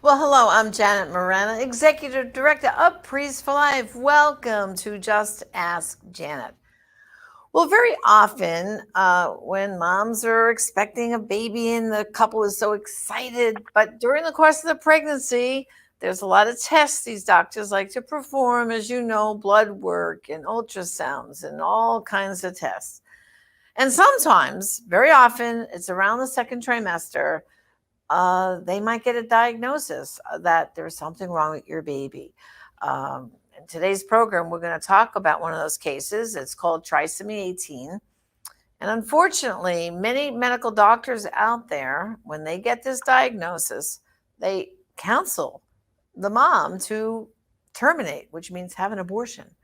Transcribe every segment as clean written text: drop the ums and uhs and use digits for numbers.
Well, hello, I'm Janet Morana, Executive Director of Priest for Life. Welcome to Just Ask Janet. Well, very often when moms are expecting a baby and the couple is so excited, but during the course of the pregnancy, there's a lot of tests these doctors like to perform, as you know, blood work and ultrasounds and all kinds of tests. And sometimes, very often, it's around the second trimester they might get a diagnosis that there's something wrong with your baby. In today's program, we're going to talk about one of those cases. It's called Trisomy 18. And unfortunately, many medical doctors out there, when they get this diagnosis, they counsel the mom to terminate, which means have an abortion.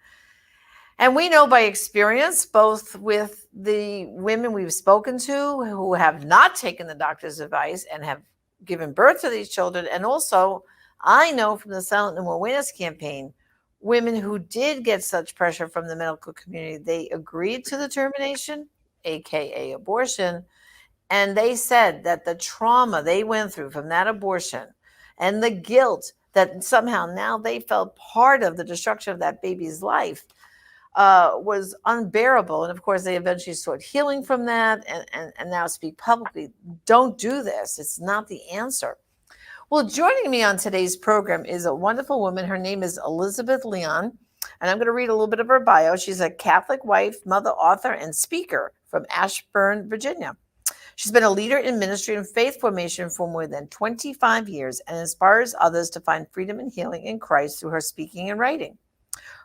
And we know by experience, both with the women we've spoken to who have not taken the doctor's advice and have given birth to these children, and also I know from the Silent No More Awareness campaign, women who did get such pressure from the medical community, they agreed to the termination, aka abortion, and they said that the trauma they went through from that abortion and the guilt that somehow now they felt part of the destruction of that baby's life was unbearable. And of course, they eventually sought healing from that and now speak publicly. Don't do this. It's not the answer. Well, joining me on today's program is a wonderful woman. Her name is Elizabeth Leon. And I'm going to read a little bit of her bio. She's a Catholic wife, mother, author, and speaker from Ashburn, Virginia. She's been a leader in ministry and faith formation for more than 25 years and inspires others to find freedom and healing in Christ through her speaking and writing.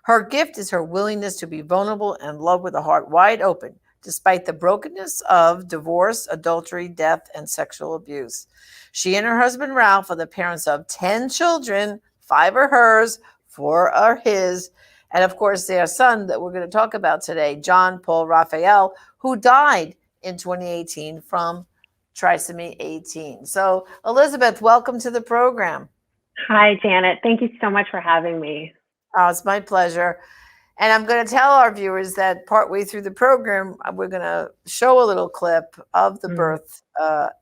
Her gift is her willingness to be vulnerable and love with a heart wide open, despite the brokenness of divorce, adultery, death, and sexual abuse. She and her husband, Ralph, are the parents of 10 children. 5 are hers, 4 are his. And of course, their son that we're going to talk about today, John Paul Raphael, who died in 2018 from Trisomy 18. So, Elizabeth, welcome to the program. Hi, Janet. Thank you so much for having me. Oh, it's my pleasure. And I'm going to tell our viewers that partway through the program, we're going to show a little clip of the birth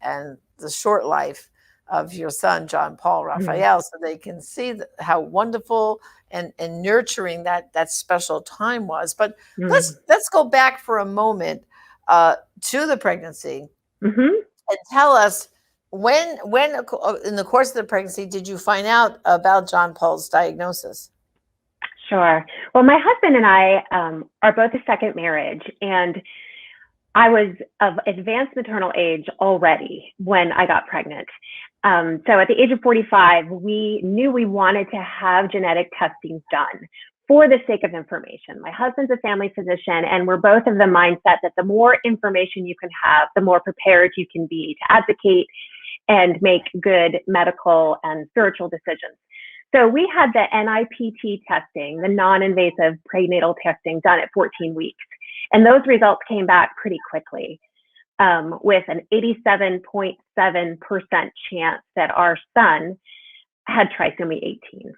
and the short life of your son, John Paul Raphael, so they can see how wonderful and nurturing that special time was. But let's go back for a moment to the pregnancy and tell us when in the course of the pregnancy did you find out about John Paul's diagnosis? Sure. Well, my husband and I are both a second marriage, and I was of advanced maternal age already when I got pregnant. So at the age of 45, we knew we wanted to have genetic testing done for the sake of information. My husband's a family physician, and we're both of the mindset that the more information you can have, the more prepared you can be to advocate and make good medical and spiritual decisions. So we had the NIPT testing, the non-invasive prenatal testing, done at 14 weeks. And those results came back pretty quickly with an 87.7% chance that our son had trisomy 18.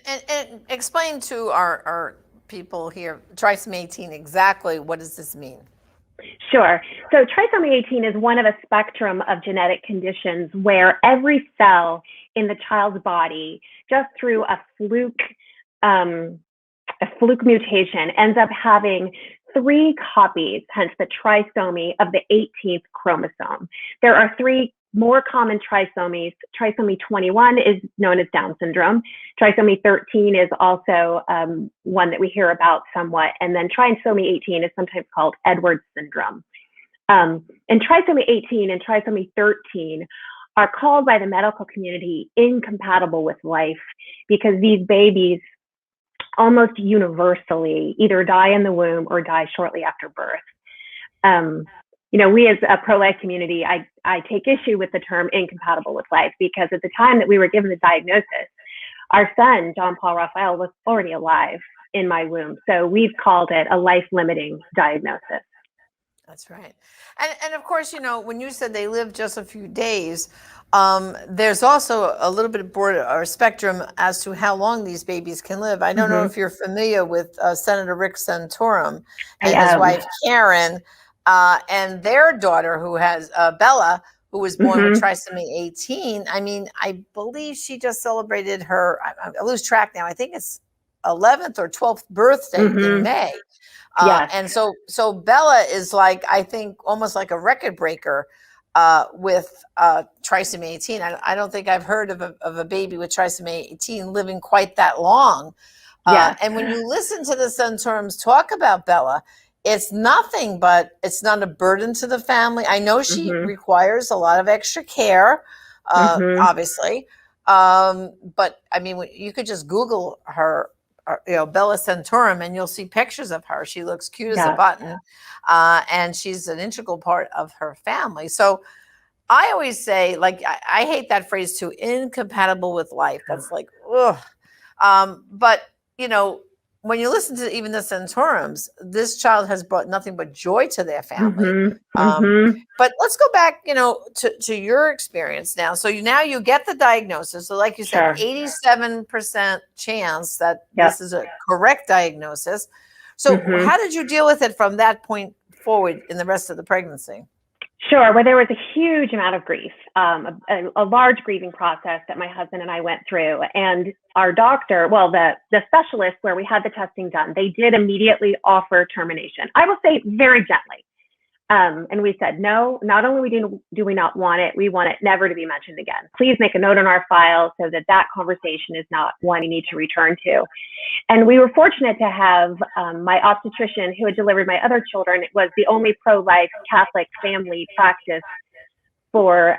And explain to our people here, trisomy 18, exactly what does this mean? Sure. So trisomy 18 is one of a spectrum of genetic conditions where every cell in the child's body, just through a fluke mutation, ends up having 3 copies, hence the trisomy of the 18th chromosome. There are 3 more common trisomies. Trisomy 21 is known as Down syndrome. Trisomy 13 is also one that we hear about somewhat. And then trisomy 18 is sometimes called Edwards syndrome. And trisomy 18 and trisomy 13 are called by the medical community incompatible with life because these babies almost universally either die in the womb or die shortly after birth. We as a pro-life community, I take issue with the term incompatible with life because at the time that we were given the diagnosis, our son, John Paul Raphael, was already alive in my womb. So we've called it a life-limiting diagnosis. That's right. And of course, when you said they lived just a few days, there's also a little bit of or spectrum as to how long these babies can live. I don't know if you're familiar with Senator Rick Santorum and his wife, Karen, and their daughter, who has Bella, who was born with trisomy 18. I mean, I believe she just celebrated her, I lose track now, I think it's 11th or 12th birthday in May. Yes. And so Bella is like, I think almost like a record breaker with trisomy 18. I don't think I've heard of a baby with trisomy 18 living quite that long. Yes. And when you listen to the Centurions talk about Bella, it's nothing but it's not a burden to the family. I know she requires a lot of extra care, obviously. But I mean, you could just Google her, Bella Centaurum, and you'll see pictures of her. She looks cute as a button, and she's an integral part of her family. So I always say, like, I hate that phrase too, incompatible with life. That's like, ugh. But, when you listen to even the Centurions, this child has brought nothing but joy to their family. But let's go back, to your experience now. So now you get the diagnosis. So like you said, 87% chance that this is a correct diagnosis. So how did you deal with it from that point forward in the rest of the pregnancy? Sure. Well, there was a huge amount of grief, a large grieving process that my husband and I went through. And our doctor, well, the specialist where we had the testing done, they did immediately offer termination. I will say very gently. And we said, no, not only do we not want it, we want it never to be mentioned again. Please make a note on our file so that conversation is not one you need to return to. And we were fortunate to have my obstetrician who had delivered my other children. It was the only pro-life Catholic family practice for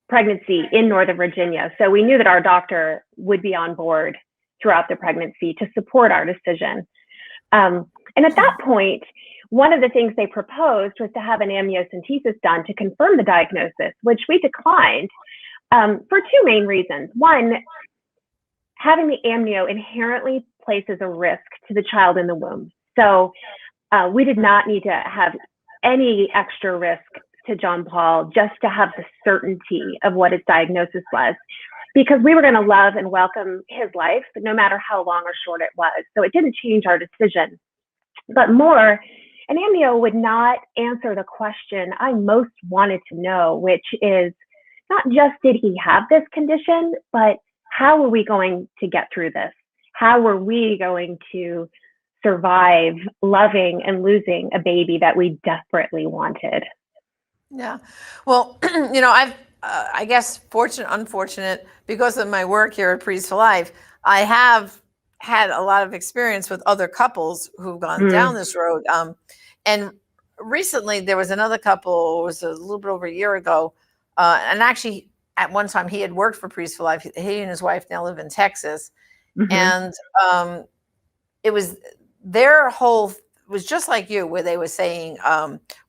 pregnancy in Northern Virginia. So we knew that our doctor would be on board throughout the pregnancy to support our decision. And at that point, one of the things they proposed was to have an amniocentesis done to confirm the diagnosis, which we declined for two main reasons. One, having the amnio inherently places a risk to the child in the womb. So we did not need to have any extra risk to John Paul just to have the certainty of what his diagnosis was, because we were going to love and welcome his life, no matter how long or short it was. So it didn't change our decision. But more, an amnio would not answer the question I most wanted to know, which is not just did he have this condition, but how are we going to get through this? How are we going to survive loving and losing a baby that we desperately wanted? Yeah. Well, I guess fortunate, unfortunate, because of my work here at Prees for Life, I have had a lot of experience with other couples who've gone down this road. And recently there was another couple, it was a little bit over a year ago. And actually at one time he had worked for Prees for Life. He and his wife now live in Texas. And it was their whole was just like you, where they were saying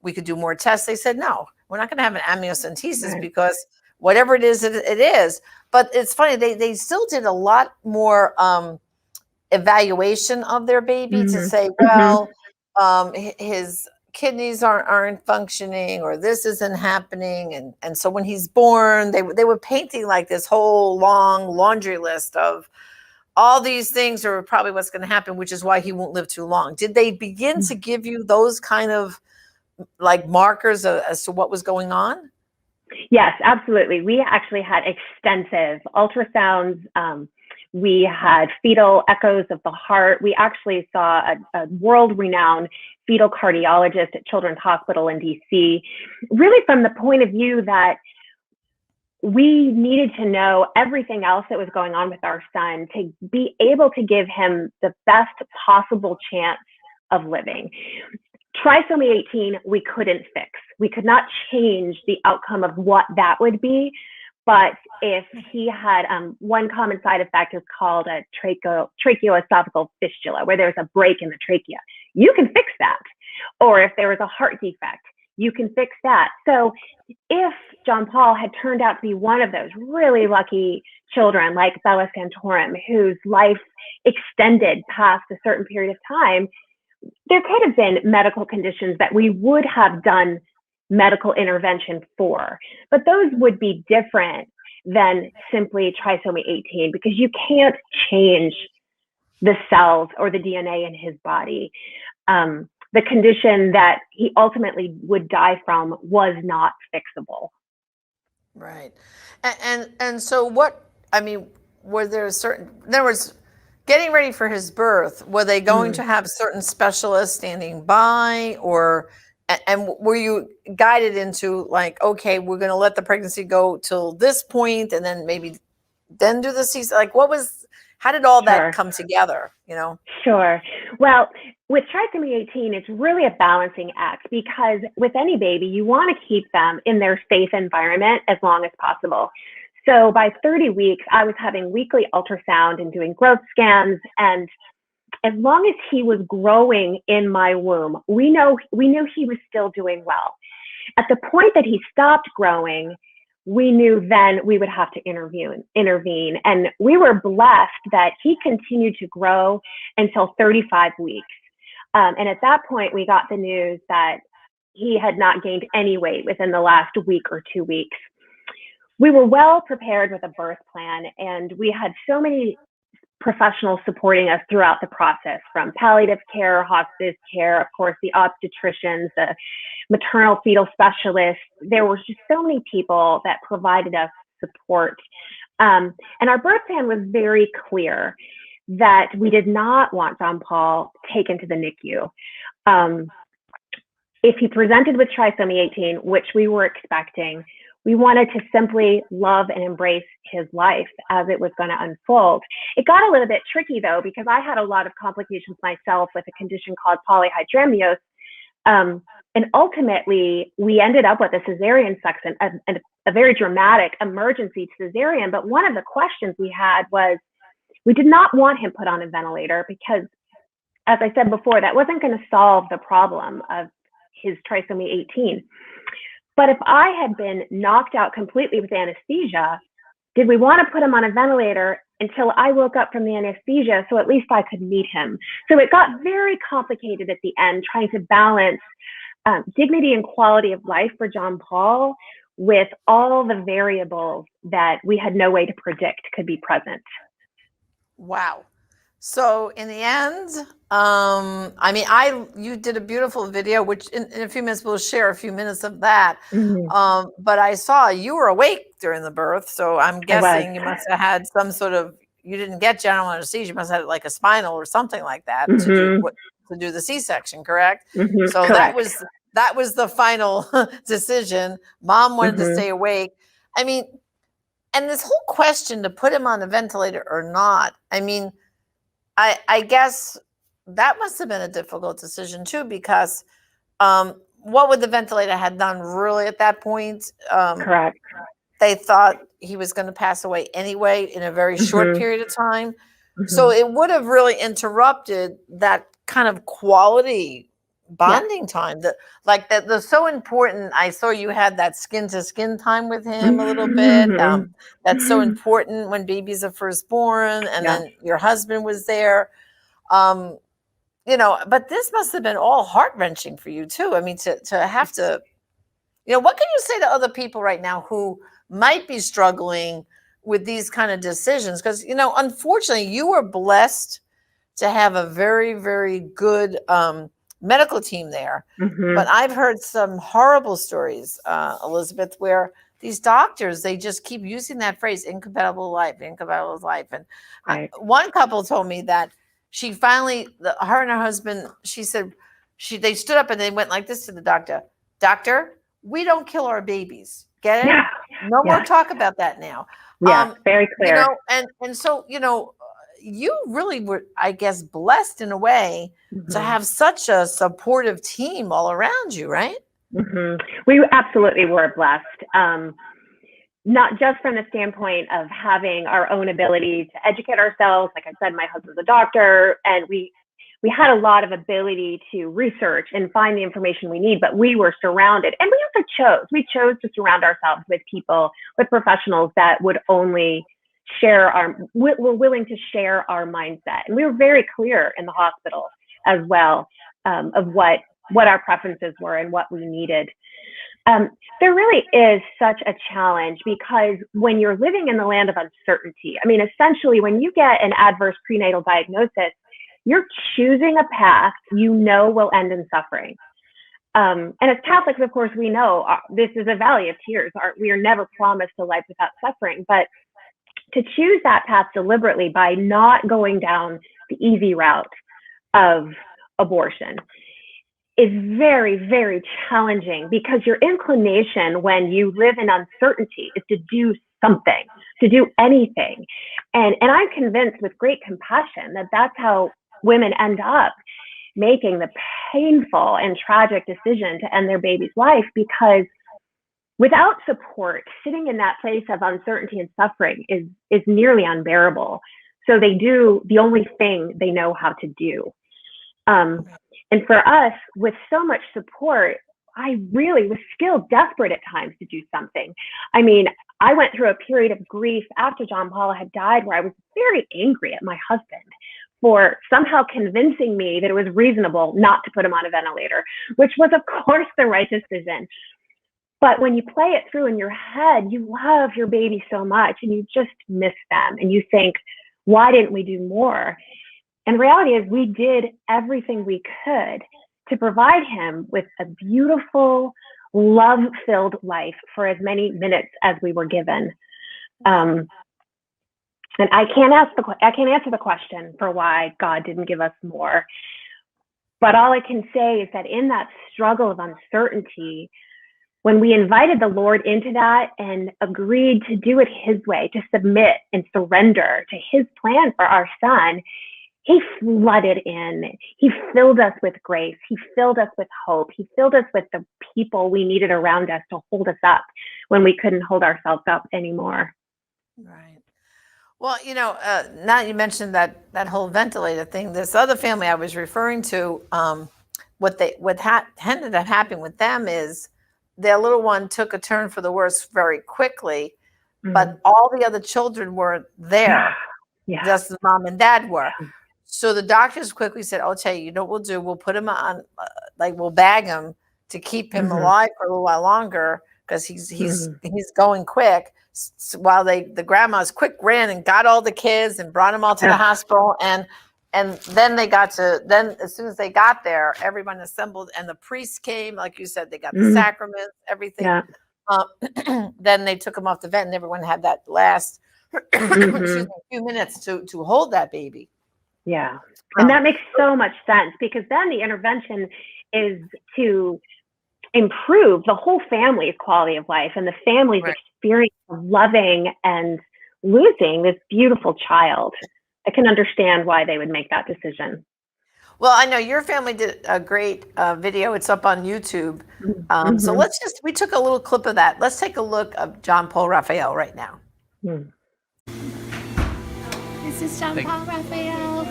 we could do more tests. They said, no, we're not going to have an amniocentesis because whatever it is, it is. But it's funny, they still did a lot more evaluation of their baby to say, well, his kidneys aren't functioning, or this isn't happening. And so when he's born, they were painting like this whole long laundry list of all these things are probably what's going to happen, which is why he won't live too long. Did they begin to give you those kind of like markers as to what was going on? Yes, absolutely. We actually had extensive ultrasounds. We had fetal echoes of the heart. We actually saw a world-renowned fetal cardiologist at Children's Hospital in DC, really from the point of view that we needed to know everything else that was going on with our son to be able to give him the best possible chance of living. Trisomy 18, we couldn't fix. We could not change the outcome of what that would be. But if he had one common side effect is called a tracheoesophageal fistula, where there's a break in the trachea, you can fix that. Or if there was a heart defect, you can fix that. So if John Paul had turned out to be one of those really lucky children like Bella Centaurum, whose life extended past a certain period of time, there could have been medical conditions that we would have done medical intervention for, but those would be different than simply trisomy 18, because you can't change the cells or the DNA in his body. The condition that he ultimately would die from was not fixable. Right. And so what, I mean, were there certain, in other words, getting ready for his birth, were they going Mm, to have certain specialists standing by, or and were you guided into like, okay, we're going to let the pregnancy go till this point and then maybe then do the C, like what was, how did all that sure. come together, you know? Sure. Well, with trisomy 18, it's really a balancing act because with any baby, you want to keep them in their safe environment as long as possible. So by 30 weeks, I was having weekly ultrasound and doing growth scans. And as long as he was growing in my womb, we knew he was still doing well. At the point that he stopped growing, we knew then we would have to intervene. And we were blessed that he continued to grow until 35 weeks. And at that point, we got the news that he had not gained any weight within the last week or 2 weeks. We were well prepared with a birth plan, and we had so many professionals supporting us throughout the process, from palliative care, hospice care, of course, the obstetricians, the maternal fetal specialists. There were just so many people that provided us support. And our birth plan was very clear that we did not want John Paul taken to the NICU. If he presented with trisomy 18, which we were expecting, we wanted to simply love and embrace his life as it was going to unfold. It got a little bit tricky, though, because I had a lot of complications myself with a condition called polyhydramnios. And ultimately, we ended up with a cesarean section, a very dramatic emergency cesarean. But one of the questions we had was, we did not want him put on a ventilator because, as I said before, that wasn't going to solve the problem of his trisomy 18. But if I had been knocked out completely with anesthesia, did we want to put him on a ventilator until I woke up from the anesthesia so at least I could meet him? So it got very complicated at the end, trying to balance dignity and quality of life for John Paul with all the variables that we had no way to predict could be present. Wow. So in the end, you did a beautiful video, which in a few minutes we'll share a few minutes of that. Mm-hmm. But I saw you were awake during the birth, so I'm I was. guessing you must have had some sort of. You didn't get general anesthesia; you must have had like a spinal or something like that Mm-hmm. to do the C-section, correct? Mm-hmm. So Correct. that was the final decision. Mom wanted to Mm-hmm. stay awake. I mean, and this whole question to put him on a ventilator or not. I mean. I guess that must have been a difficult decision too, because what would the ventilator had done really at that point? Correct. They thought he was going to pass away anyway in a very short Mm-hmm. period of time. So Mm-hmm. it would have really interrupted that kind of quality Yeah. bonding time that like that the so important. I saw you had that skin to skin time with him a little bit. That's so Mm-hmm. important when babies are first born, and Yeah. then your husband was there. Um, but this must have been all heart-wrenching for you too. I mean, to have to, what can you say to other people right now who might be struggling with these kind of decisions? Because, unfortunately, you were blessed to have a very, very good medical team there. Mm-hmm. But I've heard some horrible stories, Elizabeth, where these doctors, they just keep using that phrase, incompatible life, incompatible life. And Right. one couple told me that she finally, her and her husband, she said, they stood up and they went like this to the doctor. Doctor, we don't kill our babies. Get it? Yeah. No more Yeah. talk about that now. Yeah. Very clear. And so, you really were, I guess, blessed in a way to Mm-hmm. have such a supportive team all around you, right? Mm-hmm. We absolutely were blessed. Not just from the standpoint of having our own ability to educate ourselves. Like I said, my husband's a doctor, and we had a lot of ability to research and find the information we need, but we were surrounded, and we chose to surround ourselves with people, with professionals that would only were willing to share our mindset. And we were very clear in the hospital as well, of what our preferences were and what we needed. There really is such a challenge because when you're living in the land of uncertainty, I mean, essentially, when you get an adverse prenatal diagnosis, you're choosing a path you know will end in suffering. And as Catholics, of course, we know this is a valley of tears. We are never promised a life without suffering. But to choose that path deliberately by not going down the easy route of abortion is very, very challenging, because your inclination when you live in uncertainty is to do something, to do anything. And I'm convinced with great compassion that that's how women end up making the painful and tragic decision to end their baby's life, because without support, sitting in that place of uncertainty and suffering is nearly unbearable. So they do the only thing they know how to do. And for us, with so much support, I really was still desperate at times to do something. I mean, I went through a period of grief after John Paul had died where I was very angry at my husband for somehow convincing me that it was reasonable not to put him on a ventilator, which was, of course, the right decision. But when you play it through in your head, you love your baby so much and you just miss them. And you think, why didn't we do more? And the reality is we did everything we could to provide him with a beautiful, love-filled life for as many minutes as we were given. And I can't answer the question for why God didn't give us more. But all I can say is that in that struggle of uncertainty, when we invited the Lord into that and agreed to do it his way, to submit and surrender to his plan for our son, he flooded in. He filled us with grace. He filled us with hope. He filled us with the people we needed around us to hold us up when we couldn't hold ourselves up anymore. Right. Well, now you mentioned that whole ventilator thing. This other family I was referring to, what ended up happening with them is their little one took a turn for the worse very quickly, but all the other children weren't there. Yeah. Just the mom and dad were. So the doctors quickly said, "I'll tell you, you know what we'll do? We'll put him on, we'll bag him to keep him alive for a little while longer, because he's going quick." So while the grandmas quick ran and got all the kids and brought them all to the hospital, and then as soon as they got there, everyone assembled and the priest came, like you said, they got the sacraments, everything. Yeah. Then they took him off the vent, and everyone had that last excuse me, few minutes to hold that baby. Yeah. And that makes so much sense, because then the intervention is to improve the whole family's quality of life and the family's experience of loving and losing this beautiful child. I can understand why they would make that decision. Well, I know your family did a great video. It's up on YouTube. So we took a little clip of that. Let's take a look of John Paul Raphael right now. This is John Paul Raphael.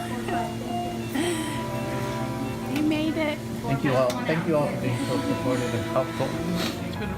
He made it. Thank you all. Thank you all for being so supportive and helpful. It's been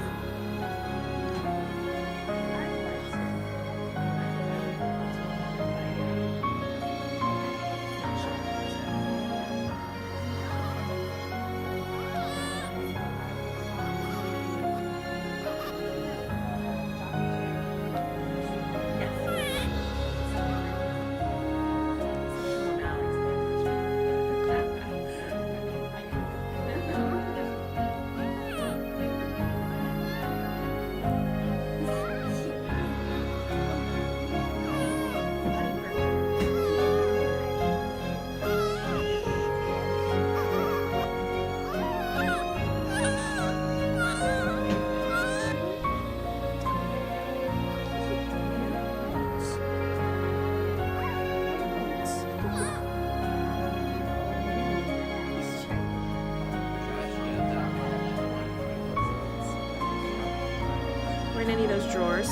Were in any of those drawers?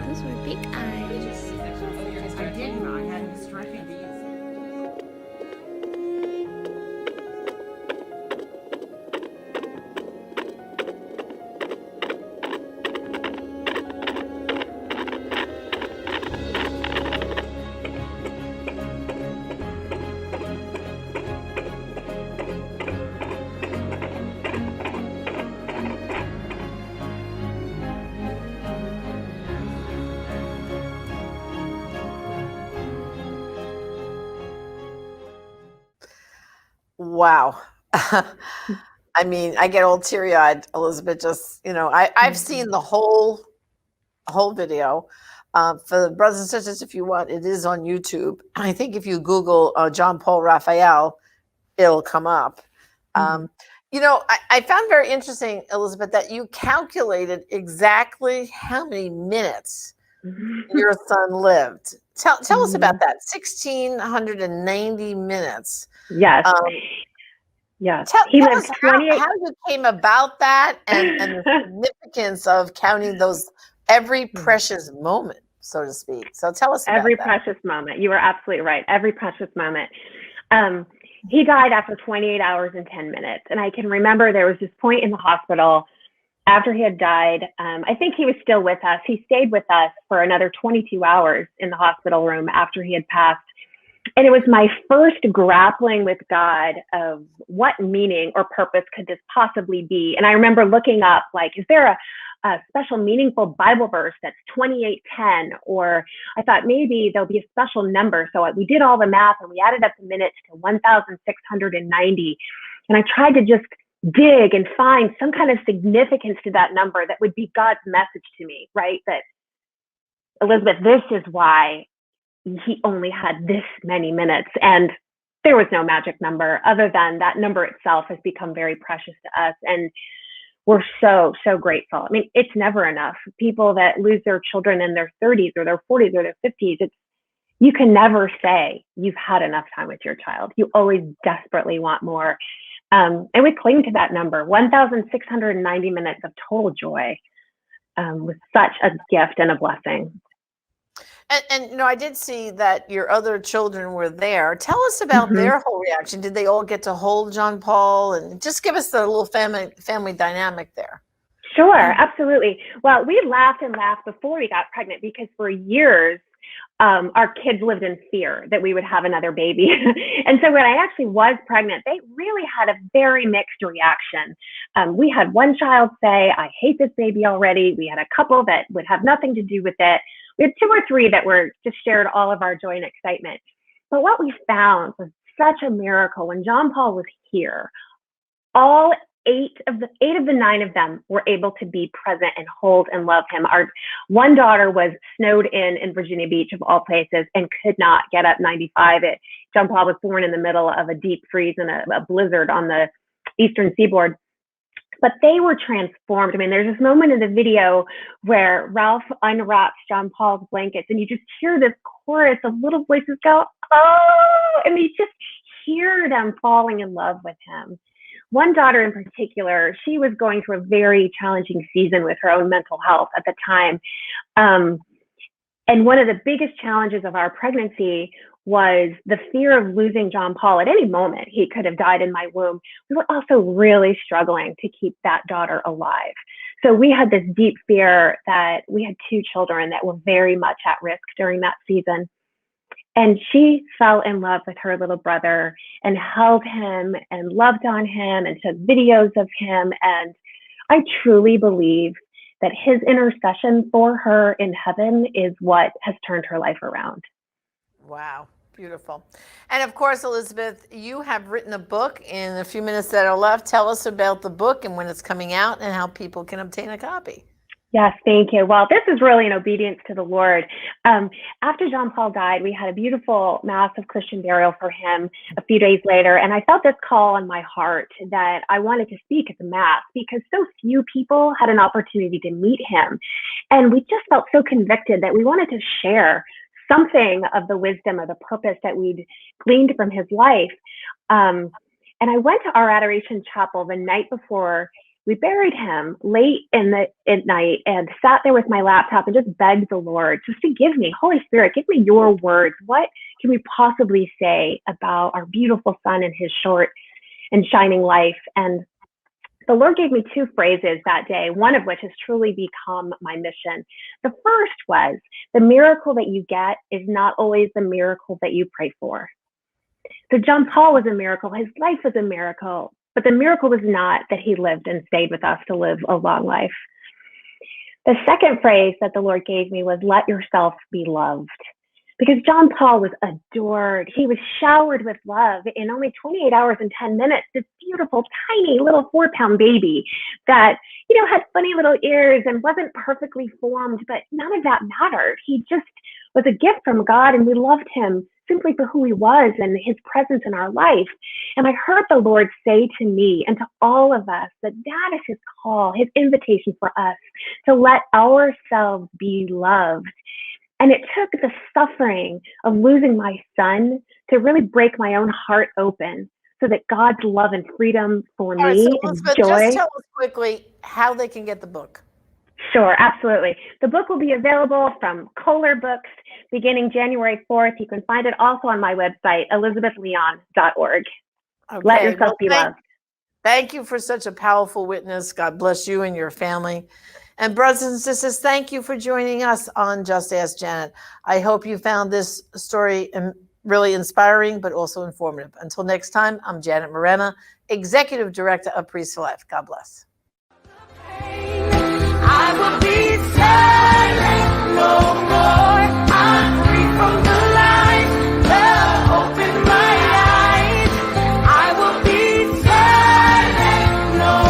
Those were big eyes. I did. I had been stretching these. Wow. I mean, I get all teary-eyed, Elizabeth. Just I've seen the whole video. For the brothers and sisters, if you want, it is on YouTube. I think if you Google John Paul Raphael, it'll come up. Mhm. Um, I found very interesting, Elizabeth, that you calculated exactly how many minutes Mhm. your son lived. Tell us about Mhm. that. 1,690 minutes. Yes, Um, yes. tell He tell lived us 28. how you came about that and the significance of counting those every precious moment, so to speak. So tell us about Every that. precious moment. You are absolutely right. Every precious moment. Um, he died after 28 hours and 10 minutes. And I can remember there was this point in the hospital after he had died. I think he was still with us. He stayed with us for another 22 hours in the hospital room after he had passed. And it was my first grappling with God of what meaning or purpose could this possibly be. And I remember looking up, like, is there a special meaningful Bible verse that's 28:10? Or I thought maybe there'll be a special number. So we did all the math and we added up the minutes to 1,690. And I tried to just dig and find some kind of significance to that number that would be God's message to me, right? That, Elizabeth, this is why he only had this many minutes. And there was no magic number other than that number itself has become very precious to us. And we're so, so grateful. I mean, it's never enough. People that lose their children in their 30s or their 40s or their 50s, you can never say you've had enough time with your child. You always desperately want more. And we cling to that number, 1,690 minutes of total joy, was such a gift and a blessing. And I did see that your other children were there. Tell us about Mm-hmm. their whole reaction. Did they all get to hold John Paul? And just give us the little family dynamic there. Sure, absolutely. Well, we laughed and laughed before we got pregnant because for years, our kids lived in fear that we would have another baby. And so when I actually was pregnant, they really had a very mixed reaction. We had one child say, I hate this baby already. We had a couple that would have nothing to do with it. We had two or three that were just shared all of our joy and excitement. But what we found was such a miracle. When John Paul was here, all eight of the nine of them were able to be present and hold and love him. Our one daughter was snowed in Virginia Beach, of all places, and could not get up 95. John Paul was born in the middle of a deep freeze and a blizzard on the eastern seaboard. But they were transformed. I mean, there's this moment in the video where Ralph unwraps John Paul's blankets, and you just hear this chorus of little voices go, oh, and you just hear them falling in love with him. One daughter in particular, she was going through a very challenging season with her own mental health at the time. And one of the biggest challenges of our pregnancy was the fear of losing John Paul at any moment. He could have died in my womb. We were also really struggling to keep that daughter alive. So we had this deep fear that we had two children that were very much at risk during that season. And she fell in love with her little brother and held him and loved on him and took videos of him. And I truly believe that his intercession for her in heaven is what has turned her life around. Wow, beautiful. And of course, Elizabeth, you have written a book. In a few minutes that are left, tell us about the book and when it's coming out and how people can obtain a copy. Yes, thank you. Well, this is really an obedience to the Lord. After John Paul died, we had a beautiful mass of Christian burial for him a few days later. And I felt this call on my heart that I wanted to speak at the mass because so few people had an opportunity to meet him. And we just felt so convicted that we wanted to share something of the wisdom or the purpose that we'd gleaned from his life. And I went to our adoration chapel the night before we buried him late at night and sat there with my laptop and just begged the Lord just to give me, Holy Spirit, give me your words. What can we possibly say about our beautiful son and his short and shining life? And the Lord gave me two phrases that day, one of which has truly become my mission. The first was, the miracle that you get is not always the miracle that you pray for. So John Paul was a miracle. His life was a miracle. But the miracle was not that he lived and stayed with us to live a long life. The second phrase that the Lord gave me was, let yourself be loved. because John Paul was adored. He was showered with love in only 28 hours and 10 minutes. This beautiful, tiny little 4-pound baby that, had funny little ears and wasn't perfectly formed, but none of that mattered. He just was a gift from God, and we loved him simply for who he was and his presence in our life. And I heard the Lord say to me and to all of us that is his call, his invitation for us to let ourselves be loved. And it took the suffering of losing my son to really break my own heart open so that God's love and freedom for All right, me so and Elizabeth, joy. just tell us quickly how they can get the book. Sure, absolutely. The book will be available from Kohler Books beginning January 4th. You can find it also on my website, elizabethleon.org. Okay. Let yourself be loved. Thank you for such a powerful witness. God bless you and your family. And brothers and sisters, thank you for joining us on Just Ask Janet. I hope you found this story really inspiring, but also informative. Until next time, I'm Janet Morena, Executive Director of Priests for Life. God bless. I will be silent no